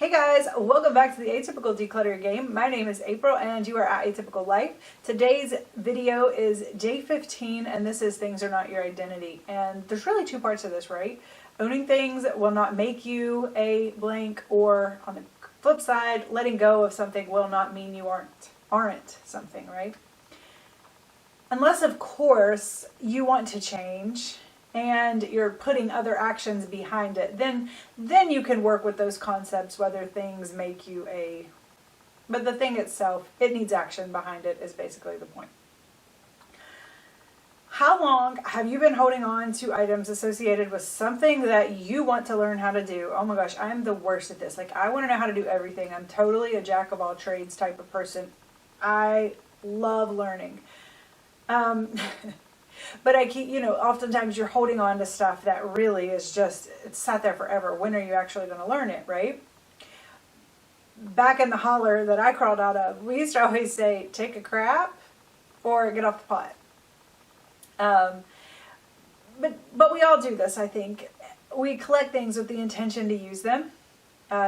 Hey guys, welcome back to the Atypical Declutter game. My name is April and you are at Atypical Life. Today's video is day 15 and this is Things Are Not Your Identity. And there's really two parts of this, right? Owning things will not make you a blank, or on the flip side, letting go of something will not mean you aren't something, right? Unless, of course, you want to change and you're putting other actions behind it, then you can work with those concepts, whether things make you but the thing itself, it needs action behind it, is basically the point. How long have you been holding on to items associated with something that you want to learn how to do? Oh my gosh, I'm the worst at this. Like, I want to know how to do everything. I'm totally a jack of all trades type of person. I love learning. But I keep, oftentimes you're holding on to stuff that really is just, it's sat there forever. When are you actually going to learn it, right? Back in the holler that I crawled out of, we used to always say, take a crap or get off the pot. But we all do this, I think. We collect things with the intention to use them.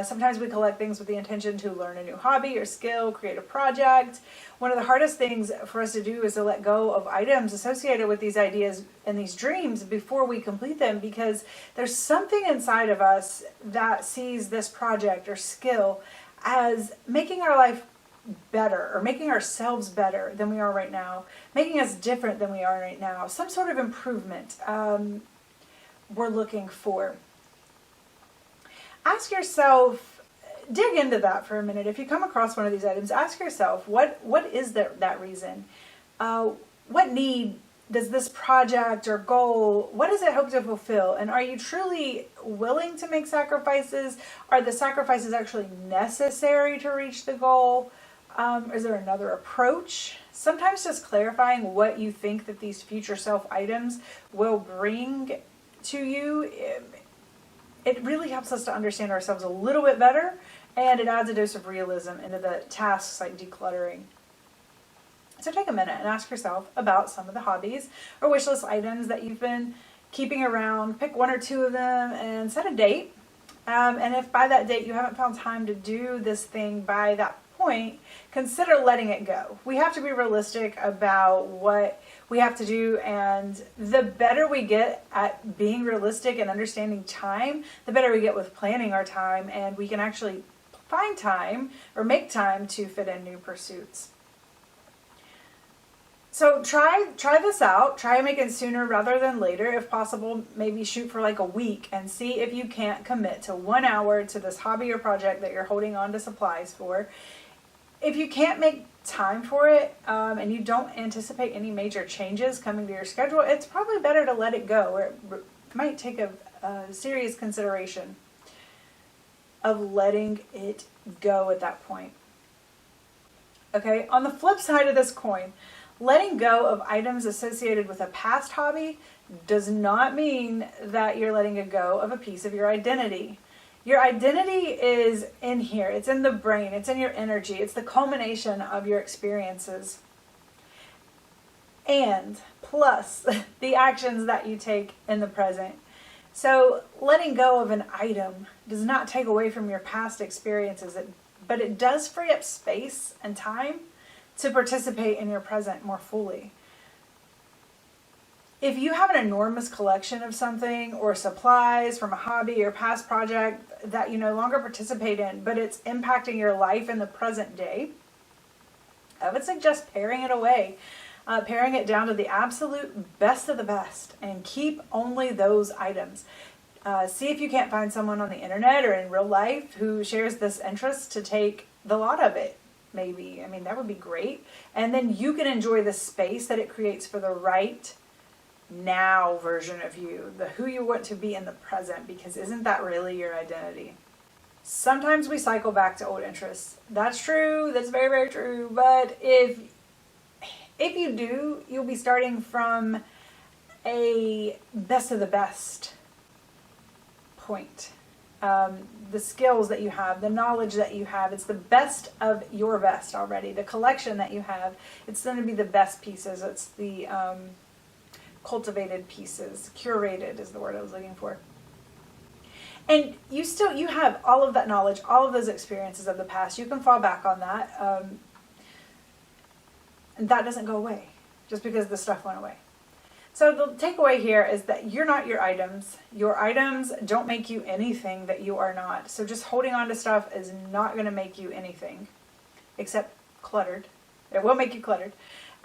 Sometimes we collect things with the intention to learn a new hobby or skill, create a project. One of the hardest things for us to do is to let go of items associated with these ideas and these dreams before we complete them, because there's something inside of us that sees this project or skill as making our life better, or making ourselves better than we are right now, making us different than we are right now, some sort of improvement we're looking for. Ask yourself, dig into that for a minute. If you come across one of these items, ask yourself, what is that reason? What need does this project or goal, what does it hope to fulfill? And are you truly willing to make sacrifices? Are the sacrifices actually necessary to reach the goal? Is there another approach? Sometimes just clarifying what you think that these future self items will bring to you, it really helps us to understand ourselves a little bit better, and it adds a dose of realism into the tasks like decluttering. So take a minute and ask yourself about some of the hobbies or wish list items that you've been keeping around. Pick one or two of them and set a date. And if by that date you haven't found time to do this thing by that point, consider letting it go. We have to be realistic about what we have to do, and the better we get at being realistic and understanding time, the better we get with planning our time, and we can actually find time or make time to fit in new pursuits. So try this out. Try making it sooner rather than later. If possible, maybe shoot for like a week and see if you can't commit to 1 hour to this hobby or project that you're holding on to supplies for. If you can't make time for it, and you don't anticipate any major changes coming to your schedule, it's probably better to let it go, or it might take a serious consideration of letting it go at that point. Okay, on the flip side of this coin, letting go of items associated with a past hobby does not mean that you're letting go of a piece of your identity. Your identity is in here. It's in the brain. It's in your energy. It's the culmination of your experiences. And plus the actions that you take in the present. So letting go of an item does not take away from your past experiences, but it does free up space and time to participate in your present more fully. If you have an enormous collection of something or supplies from a hobby or past project that you no longer participate in, but it's impacting your life in the present day, I would suggest paring it away, paring it down to the absolute best of the best, and keep only those items. See if you can't find someone on the internet or in real life who shares this interest to take the lot of it. Maybe, I mean, that would be great. And then you can enjoy the space that it creates for the right now version of you, the who you want to be in the present, because isn't that really your identity? Sometimes we cycle back to old interests. That's true. That's very, very true. But if you do, you'll be starting from a best of the best point. The skills that you have, the knowledge that you have, it's the best of your best already. The collection that you have, it's going to be the best pieces. It's the cultivated pieces. Curated is the word I was looking for. And you have all of that knowledge, all of those experiences of the past. You can fall back on that. And that doesn't go away just because the stuff went away. So the takeaway here is that you're not your items. Your items don't make you anything that you are not. So just holding on to stuff is not going to make you anything except cluttered. It will make you cluttered.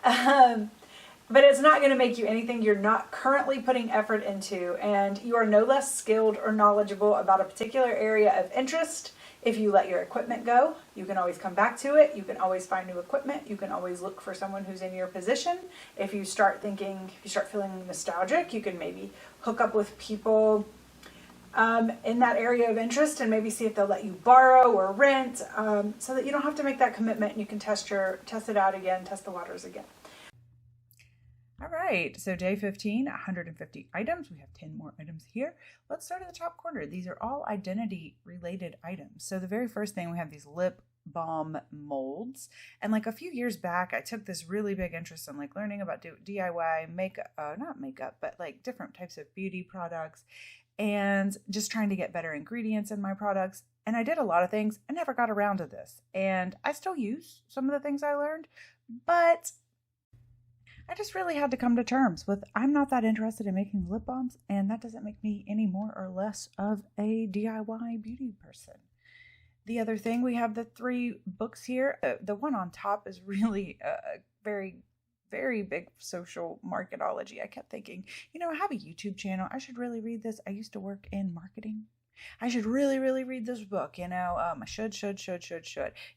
But it's not going to make you anything you're not currently putting effort into. And you are no less skilled or knowledgeable about a particular area of interest. If you let your equipment go, you can always come back to it. You can always find new equipment. You can always look for someone who's in your position. If you start feeling nostalgic, you can maybe hook up with people in that area of interest and maybe see if they'll let you borrow or rent, so that you don't have to make that commitment and you can test it out again, test the waters again. All right, so day 15, 150 items. We have 10 more items here. Let's start at the top corner. These are all identity related items. So the very first thing, we have these lip balm molds. And like a few years back, I took this really big interest in like learning about DIY makeup, not makeup, but like different types of beauty products and just trying to get better ingredients in my products. And I did a lot of things. I never got around to this. And I still use some of the things I learned, but I just really had to come to terms with I'm not that interested in making lip balms, and that doesn't make me any more or less of a DIY beauty person. The other thing, we have the 3 books here. The one on top is really a very, very big social marketology. I kept thinking, I have a YouTube channel. I should really read this. I used to work in marketing. I should really, really read this book. I should.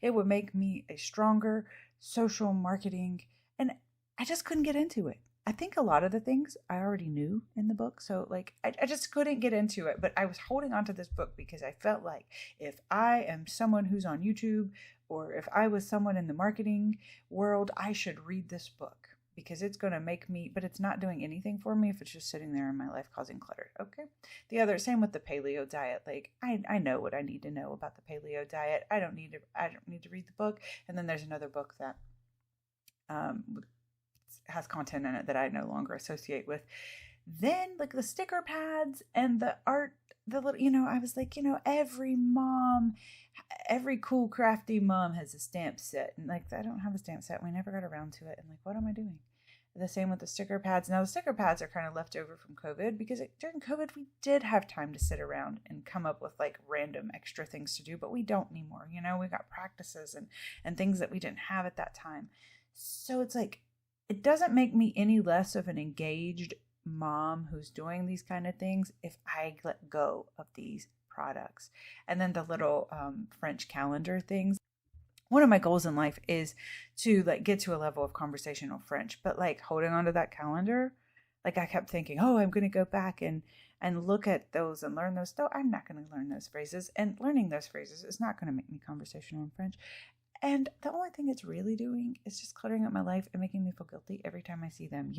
It would make me a stronger social marketing, and I just couldn't get into it. I think a lot of the things I already knew in the book. So I just couldn't get into it. But I was holding on to this book because I felt like if I am someone who's on YouTube, or if I was someone in the marketing world, I should read this book because it's going to make me, but it's not doing anything for me if it's just sitting there in my life causing clutter. Okay. Same with the paleo diet. Like I know what I need to know about the paleo diet. I don't need to read the book. And then there's another book that, has content in it that I no longer associate with. Then like the sticker pads and the art, the little, I was like, every cool crafty mom has a stamp set, and like I don't have a stamp set. We never got around to it, and like, what am I doing? The same with the sticker pads. Now the sticker pads are kind of left over from COVID because during COVID we did have time to sit around and come up with like random extra things to do, but we don't anymore. We got practices and things that we didn't have at that time. So it's like, it doesn't make me any less of an engaged mom who's doing these kind of things if I let go of these products. And then the little French calendar things. One of my goals in life is to like get to a level of conversational French, but like holding onto that calendar, like I kept thinking, I'm going to go back and look at those and learn those. Though I'm not going to learn those phrases, and learning those phrases is not going to make me conversational in French. And the only thing it's really doing is just cluttering up my life and making me feel guilty every time I see them,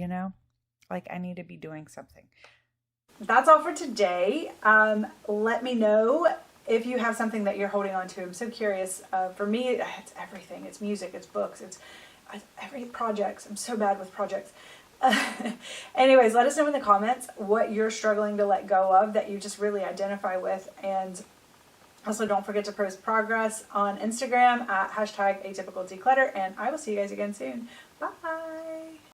Like I need to be doing something. That's all for today. Let me know if you have something that you're holding on to. I'm so curious. For me, it's everything. It's music, it's books, it's every project. I'm so bad with projects. Anyways, let us know in the comments what you're struggling to let go of that you just really identify with. And also, don't forget to post progress on Instagram at #A.Typical Declutter, and I will see you guys again soon. Bye!